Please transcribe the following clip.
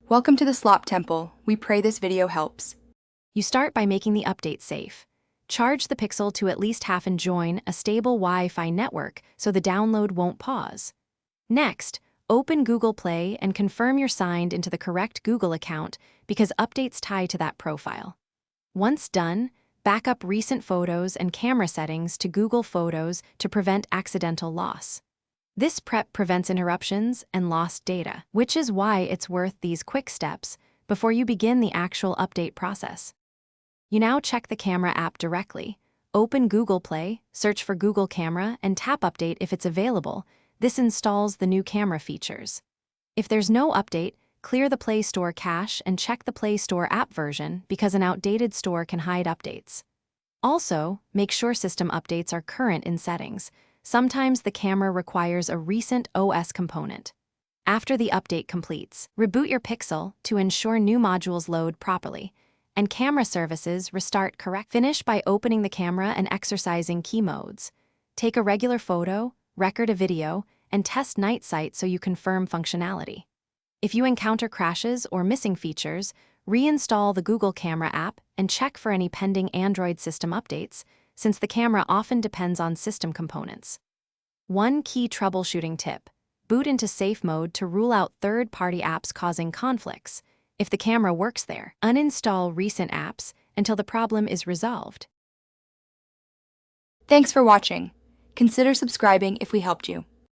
Welcome to the Slop Temple. We pray this video helps. You start by making the update safe. Charge the Pixel to at least half and join a stable Wi-Fi network so the download won't pause. Next, open Google Play and confirm you're signed into the correct Google account because updates tie to that profile. Once done, back up recent photos and camera settings to Google Photos to prevent accidental loss. This prep prevents interruptions and lost data, which is why it's worth these quick steps before you begin the actual update process. You now check the camera app directly. Open Google Play, search for Google Camera, and tap Update if it's available. This installs the new camera features. If there's no update, clear the Play Store cache and check the Play Store app version because an outdated store can hide updates. Also, make sure system updates are current in settings. Sometimes the camera requires a recent OS component. After the update completes, reboot your Pixel to ensure new modules load properly, and camera services restart correct. Finish by opening the camera and exercising key modes. Take a regular photo, record a video, and test night sight so you confirm functionality. If you encounter crashes or missing features, reinstall the Google Camera app and check for any pending Android system updates, since the camera often depends on system components. One key troubleshooting tip: boot into safe mode to rule out third-party apps causing conflicts. If the camera works there, uninstall recent apps until the problem is resolved. Thanks for watching. Consider subscribing if we helped you.